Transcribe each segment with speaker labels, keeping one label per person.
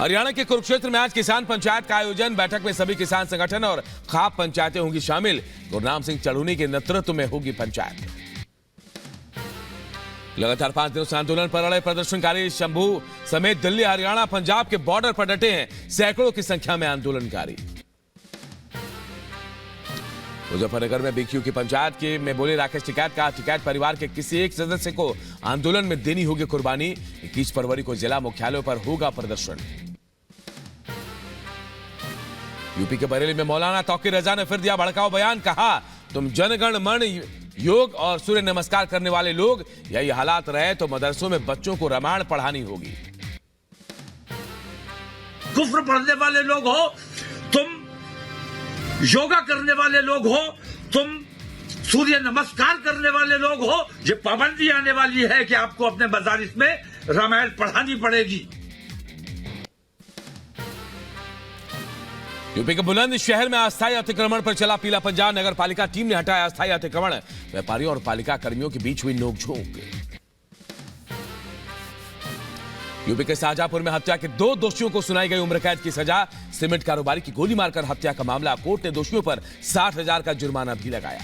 Speaker 1: हरियाणा के कुरुक्षेत्र में आज किसान पंचायत का आयोजन। बैठक में सभी किसान संगठन और खाप पंचायतें होंगी शामिल। गुरनाम सिंह चढ़ूनी के नेतृत्व में होगी पंचायत। लगातार 5 दिनों से आंदोलन पर अड़े प्रदर्शनकारी शंभू समेत दिल्ली, हरियाणा, पंजाब के बॉर्डर पर डटे हैं सैकड़ों की संख्या में आंदोलनकारी। मुजफ्फरनगर में बीक्यू की पंचायत के में बोले राकेश टिकैत का, टिकैत परिवार के किसी एक सदस्य को आंदोलन में देनी होगी कुर्बानी। 21 फरवरी को जिला मुख्यालयों पर होगा प्रदर्शन। यूपी के बरेली में मौलाना तौकीर रजा ने फिर दिया भड़काऊ बयान। कहा, तुम जनगण मन, योग और सूर्य नमस्कार करने वाले लोग, यही हालात रहे तो मदरसों में बच्चों को रामायण पढ़ानी होगी।
Speaker 2: कुफ्र पढ़ने वाले लोग हो तुम, योगा करने वाले लोग हो तुम, सूर्य नमस्कार करने वाले लोग हो, ये पाबंदी आने वाली है कि आपको अपने मजारिस में रामायण पढ़ानी पड़ेगी।
Speaker 1: यूपी के बुलंदशहर में अस्थायी अतिक्रमण पर चला पीला पंजा। नगर पालिका टीम ने हटाया अस्थायी अतिक्रमण। व्यापारियों और पालिका कर्मियों के बीच हुई नोकझोंक। यूपी के शाहजहांपुर में हत्या के 2 दोषियों को सुनाई गई उम्र कैद की सजा। सीमेंट कारोबारी की गोली मारकर हत्या का मामला। कोर्ट ने दोषियों पर 60,000 का जुर्माना भी लगाया।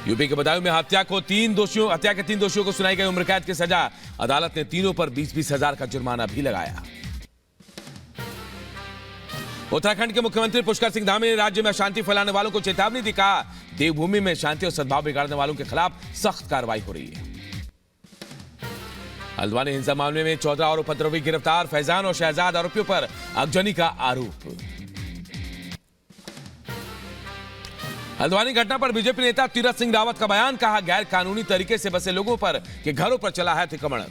Speaker 1: यूपी के बदायूं में हत्या के 3 दोषियों को सुनाई गई उम्र कैद की सजा। अदालत ने तीनों पर 20-20 हजार का जुर्माना भी लगाया। उत्तराखंड के मुख्यमंत्री पुष्कर सिंह धामी ने राज्य में अशांति फैलाने वालों को चेतावनी दी। कहा, देवभूमि में शांति और सद्भाव बिगाड़ने वालों के खिलाफ सख्त कार्रवाई हो रही है। हल्द्वानी हिंसा मामले में 14 और उपद्रवी गिरफ्तार। फैजान और शहजाद आरोपियों पर अगजनी का आरोप। हल्द्वानी घटना पर बीजेपी नेता तीरथ सिंह रावत का बयान। कहा, गैर कानूनी तरीके से बसे लोगों पर के घरों पर चला है अतिक्रमण।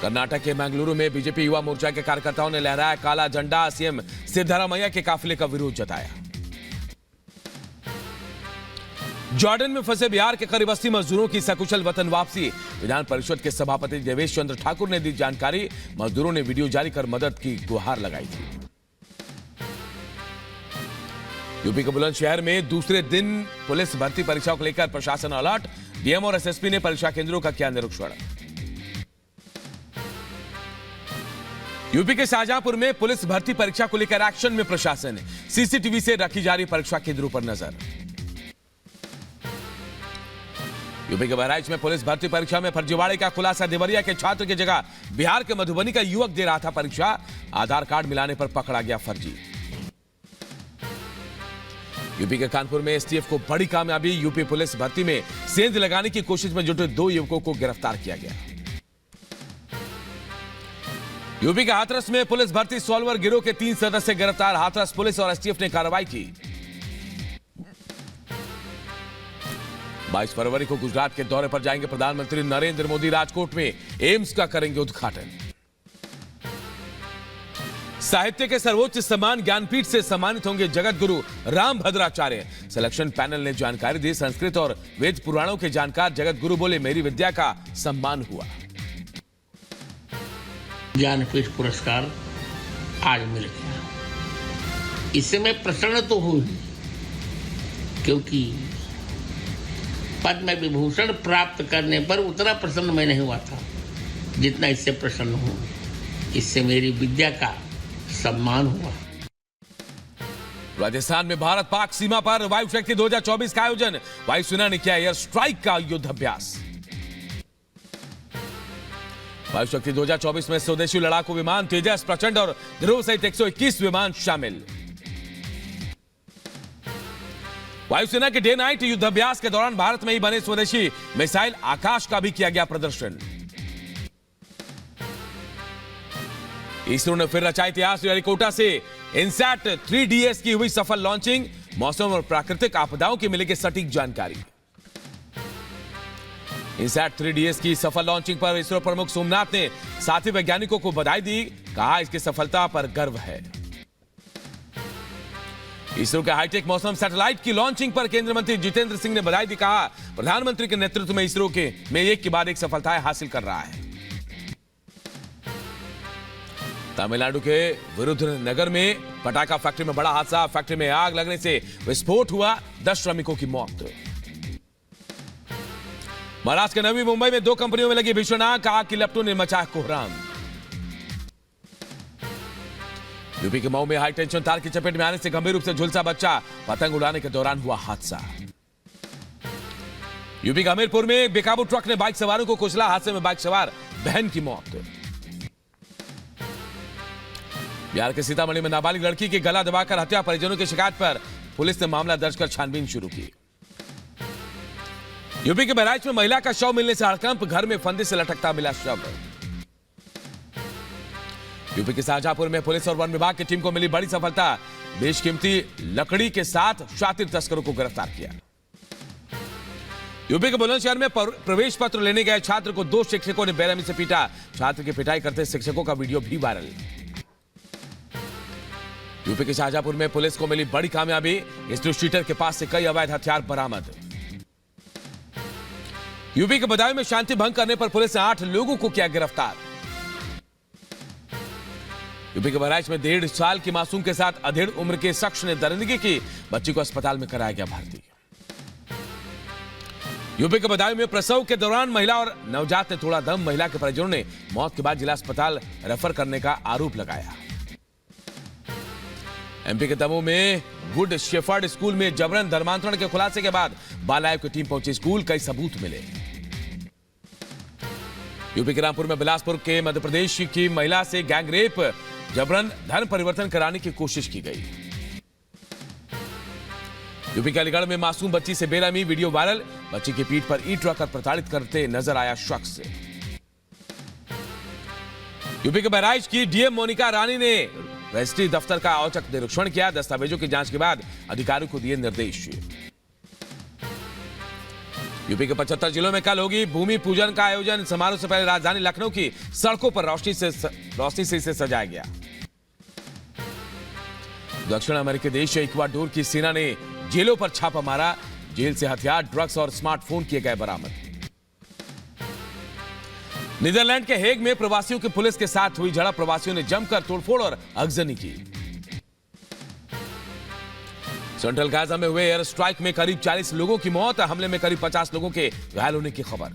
Speaker 1: कर्नाटक के मंगलुरु में बीजेपी युवा मोर्चा के कार्यकर्ताओं ने लहराया काला झंडा। सीएम सिद्धरामैया के काफिले का विरोध जताया। जॉर्डन में फंसे बिहार के करीब 80 मजदूरों की सकुशल वतन वापसी। विधान परिषद के सभापति देवेश चंद्र ठाकुर ने दी जानकारी। मजदूरों ने वीडियो जारी कर मदद की गुहार लगाई थी। यूपी के बुलंदशहर में दूसरे दिन पुलिस भर्ती परीक्षा को लेकर प्रशासन अलर्ट। डीएम और एसएसपी ने परीक्षा केंद्रों का किया निरीक्षण। यूपी के शाहजहांपुर में पुलिस भर्ती परीक्षा को लेकर एक्शन में प्रशासन। सीसीटीवी से रखी जा रही परीक्षा केंद्रों पर नजर। यूपी के बहराइच में पुलिस भर्ती परीक्षा में फर्जीवाड़े का खुलासा। देवरिया के छात्र की जगह बिहार के मधुबनी का युवक दे रहा था परीक्षा। आधार कार्ड मिलाने पर पकड़ा गया फर्जी। यूपी के कानपुर में एसटीएफ को बड़ी कामयाबी। यूपी पुलिस भर्ती में सेंध लगाने की कोशिश में जुटे 2 युवकों को गिरफ्तार किया गया। यूपी के हाथरस में पुलिस भर्ती सॉल्वर गिरोह के 3 सदस्य गिरफ्तार। हाथरस पुलिस और एसटीएफ ने कार्रवाई की। 22 फरवरी को गुजरात के दौरे पर जाएंगे प्रधानमंत्री नरेंद्र मोदी। राजकोट में एम्स का करेंगे उद्घाटन। साहित्य के सर्वोच्च सम्मान ज्ञानपीठ से सम्मानित होंगे जगत गुरु रामभद्राचार्य। सिलेक्शन पैनल ने जानकारी दी। संस्कृत और वेद पुराणों के जानकार जगत गुरु बोले, मेरी विद्या का सम्मान हुआ।
Speaker 3: ज्ञानपीठ पुरस्कार आज मिल गया। इससे मैं प्रसन्न तो हूं, क्योंकि पद्म विभूषण प्राप्त करने पर उतना प्रसन्न मैं नहीं हुआ था जितना इससे प्रसन्न हूं। इससे मेरी विद्या का सम्मान हुआ।
Speaker 1: राजस्थान में भारत पाक सीमा पर वायु शक्ति 2024 का आयोजन। वायुसेना ने किया एयर स्ट्राइक का युद्धाभ्यास। वायु शक्ति 2024 में स्वदेशी लड़ाकू विमान तेजस, प्रचंड और ध्रुव सहित 121 विमान शामिल। वायुसेना के डे नाइट युद्धाभ्यास के दौरान भारत में ही बने स्वदेशी मिसाइल आकाश का भी किया गया प्रदर्शन। इसरो ने फिर रचा इतिहास। श्रीहरिकोटा से इनसैट 3DS की हुई सफल लॉन्चिंग। मौसम और प्राकृतिक आपदाओं की मिलेगी सटीक जानकारी। इनसैट 3DS की सफल लॉन्चिंग पर इसरो प्रमुख सोमनाथ ने साथी वैज्ञानिकों को बधाई दी। कहा, इसकी सफलता पर गर्व है। इसरो के हाईटेक मौसम सैटेलाइट की लॉन्चिंग पर केंद्रीय मंत्री जितेंद्र सिंह ने बधाई दी। कहा, प्रधानमंत्री के नेतृत्व में इसरो में एक के बाद एक सफलताएं हासिल कर रहा है। तमिलनाडु के विरुधनगर में पटाखा फैक्ट्री में बड़ा हादसा। फैक्ट्री में आग लगने से विस्फोट हुआ। 10 श्रमिकों की मौत। महाराष्ट्र के नवी मुंबई में 2 कंपनियों में लगी भीषण आग की लपटों ने मचाया कोहराम। यूपी के मऊ में हाई टेंशन तार की चपेट में आने से गंभीर रूप से झुलसा बच्चा, पतंग उड़ाने के दौरान हुआ हादसा। यूपी के हमीरपुर में एक बेकाबू ट्रक ने बाइक सवारों को कुचला, हादसे में बाइक सवार बहन की मौत। बिहार के सीतामढ़ी में नाबालिग लड़की की गला दबाकर हत्या, परिजनों की शिकायत पर पुलिस ने मामला दर्ज कर छानबीन शुरू की। यूपी के बहराइच में महिला का शव मिलने से हड़कंप, घर में फंदे से लटकता मिला शव। यूपी के शाहजहांपुर में पुलिस और वन विभाग की टीम को मिली बड़ी सफलता, बेशकीमती लकड़ी के साथ शातिर तस्करों को गिरफ्तार किया। यूपी के बुलंदशहर में प्रवेश पत्र लेने गए छात्र को 2 शिक्षकों ने बेरहमी से पीटा, छात्र की पिटाई करते शिक्षकों का वीडियो भी वायरल। यूपी के शाहजहांपुर में पुलिस को मिली बड़ी कामयाबी, स्ट्रीट शूटर के पास से कई अवैध हथियार बरामद। यूपी के बदायूं में शांति भंग करने पर पुलिस ने 8 लोगों को किया गिरफ्तार। यूपी के बहराइच में 1.5 साल की मासूम के साथ अधेड़ उम्र के शख्स ने दरिंदगी की, बच्ची को अस्पताल में कराया गया भर्ती। यूपी के बदायूं में प्रसव के दौरान महिला और नवजात ने तोड़ा दम, महिला के परिजनों ने मौत के बाद जिला अस्पताल रेफर करने का आरोप लगाया। एमपी के दमोह में गुड शेफर्ड स्कूल में जबरन धर्मांतरण के खुलासे के बाद बाल आयोग की टीम पहुंची स्कूल, कई सबूत मिले। यूपी के रामपुर में बिलासपुर के मध्य प्रदेश की महिला से गैंग रेप, जबरन धर्म परिवर्तन कराने की कोशिश की गई। यूपी के अलीगढ़ में मासूम बच्ची से बेरहमी, वीडियो वायरल, बच्ची की पीठ पर ईंट रखकर प्रताड़ित करते नजर आया शख्स। यूपी के बहराइच की डीएम मोनिका रानी ने रजिस्ट्री दफ्तर का औचक निरीक्षण किया, दस्तावेजों की जांच के बाद अधिकारियों को दिए निर्देश। यूपी के 75 जिलों में कल होगी भूमि पूजन का आयोजन, समारोह से पहले राजधानी लखनऊ की सड़कों पर रोशनी से इसे सजाया गया। दक्षिण अमेरिकी देश इक्वाडोर की सेना ने जेलों पर छापा मारा, जेल से हथियार, ड्रग्स और स्मार्टफोन किए गए बरामद। नीदरलैंड के हेग में प्रवासियों की पुलिस के साथ हुई झड़प, प्रवासियों ने जमकर तोड़फोड़ और अगजनी की। सेंट्रल गाजा में हुए एयर स्ट्राइक में करीब 40 लोगों की मौत, हमले में करीब 50 लोगों के घायल होने की खबर।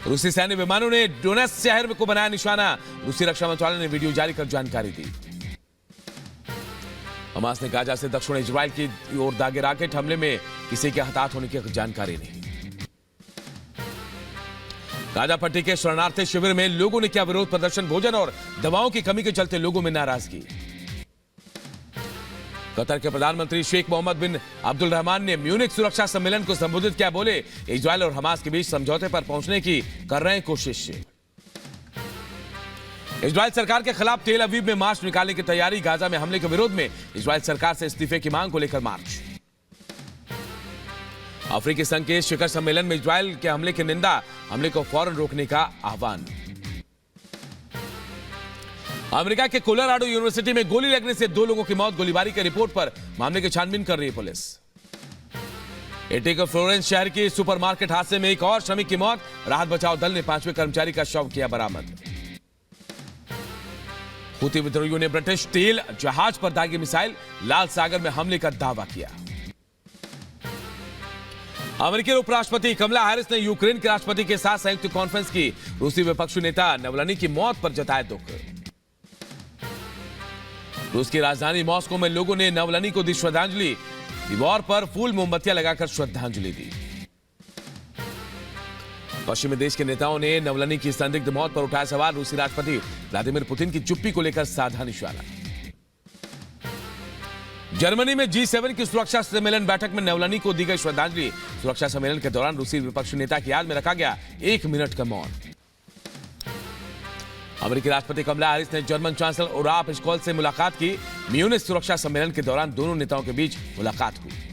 Speaker 1: रूसी सैन्य विमानों ने डोनेट्स्क शहर को बनाया निशाना, रूसी रक्षा मंत्रालय ने वीडियो जारी कर जानकारी दी। हमास ने गाजा से दक्षिण इजराइल की ओर दागे रॉकेट हमले में किसी के हताहत होने की जानकारी नहीं। गाजा पट्टी के शरणार्थी शिविर में लोगों ने किया विरोध प्रदर्शन, भोजन और दवाओं की कमी के चलते लोगों में नाराजगी। कतर के प्रधानमंत्री शेख मोहम्मद बिन अब्दुल रहमान ने म्यूनिख सुरक्षा सम्मेलन को संबोधित किया, बोले इजराइल और हमास के बीच समझौते पर पहुंचने की कर रहे हैं कोशिश। इजराइल सरकार के खिलाफ तेल अवीव में मार्च निकालने की तैयारी, गाजा में हमले के विरोध में इजराइल सरकार से इस्तीफे की मांग को लेकर मार्च। अफ्रीकी संघ के शिखर सम्मेलन में इजराइल के हमले की निंदा, हमले को फौरन रोकने का आह्वान। अमेरिका के कोलोराडो यूनिवर्सिटी में गोली लगने से 2 लोगों की मौत, गोलीबारी की रिपोर्ट पर मामले की छानबीन कर रही है पुलिस। इटली के फ्लोरेंस शहर की सुपरमार्केट हादसे में एक और श्रमिक की मौत, राहत बचाव दल ने 5वें कर्मचारी का शव किया बरामद। हूती विद्रोहियों ने ब्रिटिश तेल जहाज पर दागी मिसाइल, लाल सागर में हमले का दावा किया। अमेरिकी उपराष्ट्रपति कमला हैरिस ने यूक्रेन के राष्ट्रपति के साथ संयुक्त कॉन्फ्रेंस की, रूसी विपक्षी नेता नवलनी की मौत पर जताया दुख। रूस की राजधानी मॉस्को में लोगों ने नवलनी को दी श्रद्धांजलि, दीवार पर फूल मोमबत्तियां लगाकर श्रद्धांजलि दी। पश्चिमी देश के नेताओं ने नवलनी की संदिग्ध मौत पर उठाया सवाल, रूसी राष्ट्रपति व्लादिमीर पुतिन की चुप्पी को लेकर साधा निशाना। जर्मनी में G7 की सुरक्षा सम्मेलन बैठक में नवलनी को दी गई श्रद्धांजलि, सुरक्षा सम्मेलन के दौरान रूसी विपक्षी नेता की याद में रखा गया 1 मिनट का मौन। अमेरिकी राष्ट्रपति कमला हैरिस ने जर्मन चांसलर ओलाफ स्कॉल्ज से मुलाकात की, म्यूनिख सुरक्षा सम्मेलन के दौरान दोनों नेताओं के बीच मुलाकात हुई।